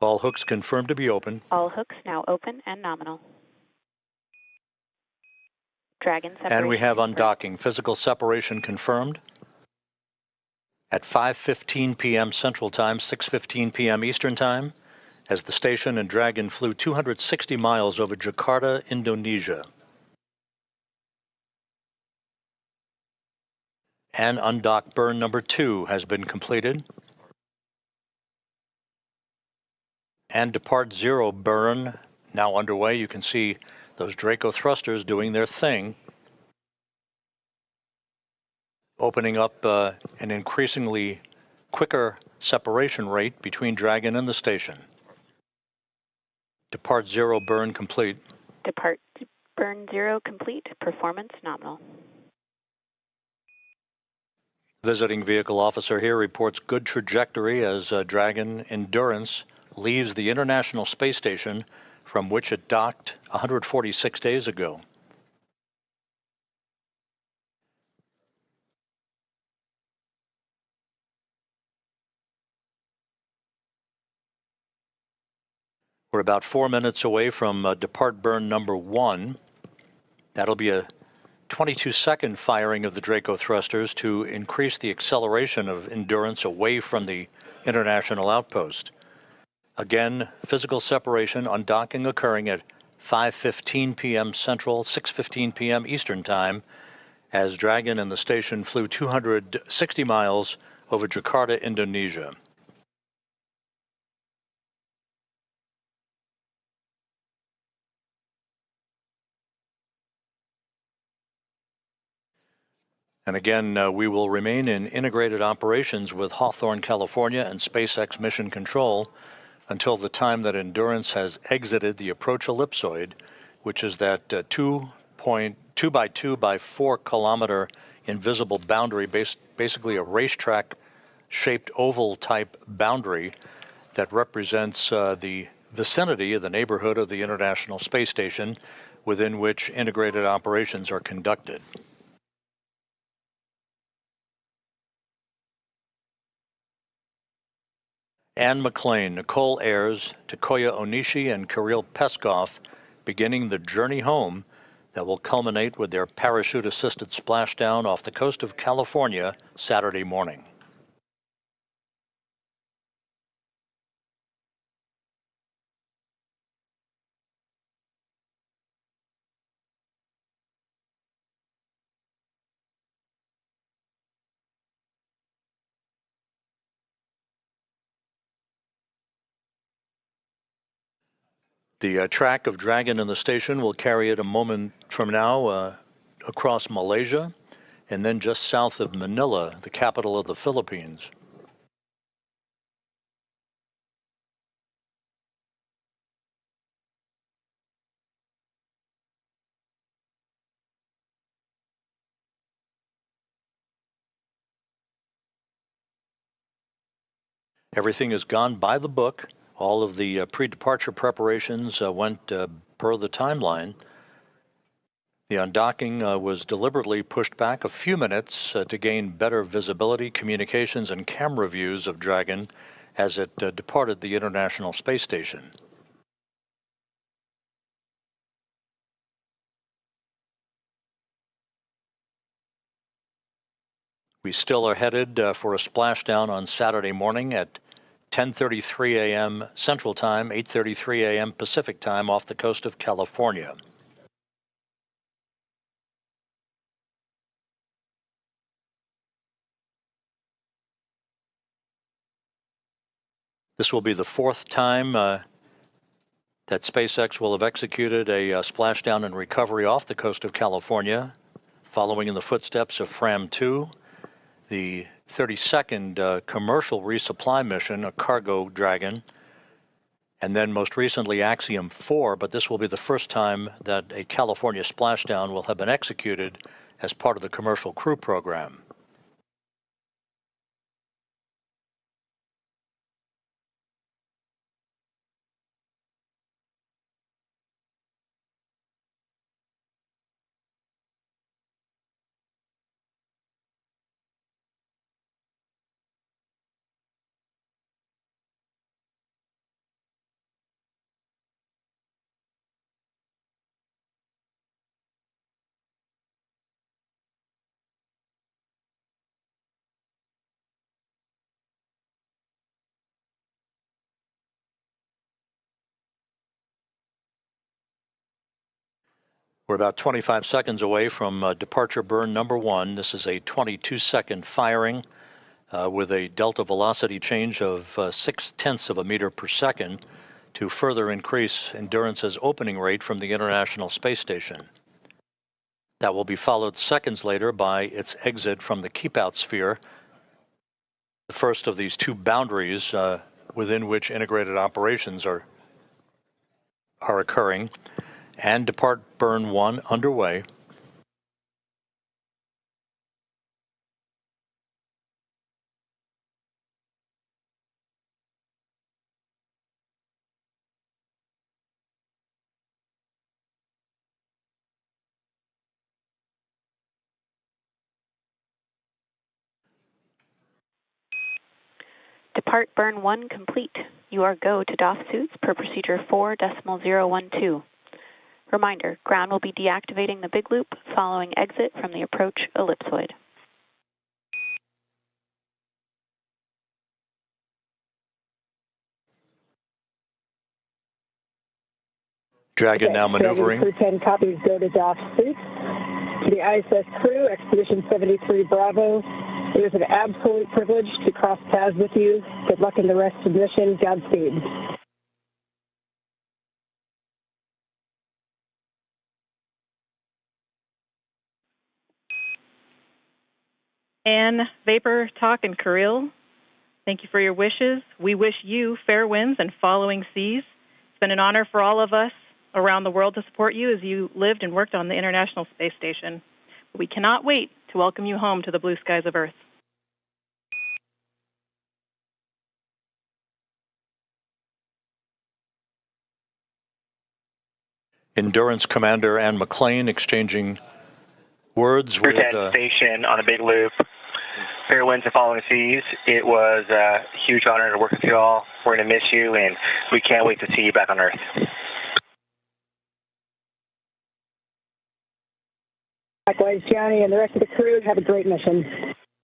All hooks confirmed to be open. All hooks now open and nominal. Dragon separation And we have confirmed. undocking. Physical separation confirmed. At 5:15 p.m. Central Time, 6:15 p.m. Eastern Time, as the station and Dragon flew 260 miles over Jakarta, Indonesia. And undocked burn number 2 has been completed. And depart 0 burn now underway. You can see those Draco thrusters doing their thing, opening up an increasingly quicker separation rate between Dragon and the station. Depart 0 burn complete. Depart burn 0 complete. Performance nominal. Visiting vehicle officer here reports good trajectory as Dragon Endurance leaves the International Space Station, from which it docked 146 days ago. We're about 4 minutes away from depart burn number 1. That'll be a 22-second firing of the Draco thrusters to increase the acceleration of Endurance away from the international outpost. Again, physical separation, undocking occurring at 5:15 p.m. Central, 6:15 p.m. Eastern Time, as Dragon and the station flew 260 miles over Jakarta, Indonesia. And again, we will remain in integrated operations with Hawthorne, California and SpaceX Mission Control until the time that Endurance has exited the approach ellipsoid, which is that 2 by 2 by 4 kilometer invisible boundary, basically a racetrack shaped oval type boundary that represents the vicinity of the neighborhood of the International Space Station, within which integrated operations are conducted. Anne McClain, Nichole Ayers, Takuya Onishi, and Kirill Peskov beginning the journey home that will culminate with their parachute-assisted splashdown off the coast of California Saturday morning. The track of Dragon in the station will carry it a moment from now across Malaysia and then just south of Manila, the capital of the Philippines. Everything has gone by the book. All of the pre-departure preparations went per the timeline. The undocking was deliberately pushed back a few minutes to gain better visibility, communications, and camera views of Dragon as it departed the International Space Station. We still are headed for a splashdown on Saturday morning at 10:33 a.m. Central Time, 8:33 a.m. Pacific Time off the coast of California. This will be the 4th time that SpaceX will have executed a splashdown and recovery off the coast of California, following in the footsteps of Fram-2, the 32nd commercial resupply mission, a cargo Dragon, and then most recently Axiom 4, but this will be the first time that a California splashdown will have been executed as part of the commercial crew program. We're about 25 seconds away from departure burn number 1. This is a 22-second firing with a delta velocity change of 0.6 of a meter per second to further increase Endurance's opening rate from the International Space Station. That will be followed seconds later by its exit from the keep-out sphere, the first of these two boundaries within which integrated operations are occurring, and depart burn 1 underway. Depart burn 1 complete. You are go to doff suits per procedure 4.012. Reminder, ground will be deactivating the big loop following exit from the approach ellipsoid. Dragon now maneuvering. Crew-10 copies, go to doff suits. To the ISS crew, Expedition 73 Bravo, it is an absolute privilege to cross paths with you. Good luck in the rest of the mission. Godspeed. Anne, Vapor, Talk, and Kirill, thank you for your wishes. We wish you fair winds and following seas. It's been an honor for all of us around the world to support you as you lived and worked on the International Space Station. We cannot wait to welcome you home to the blue skies of Earth. Endurance Commander Anne McClain exchanging words with Crew-10 station on a big loop. Fair winds and following seas. It was a huge honor to work with you all. We're going to miss you, and we can't wait to see you back on Earth. Likewise, Johnny and the rest of the crew, have a great mission.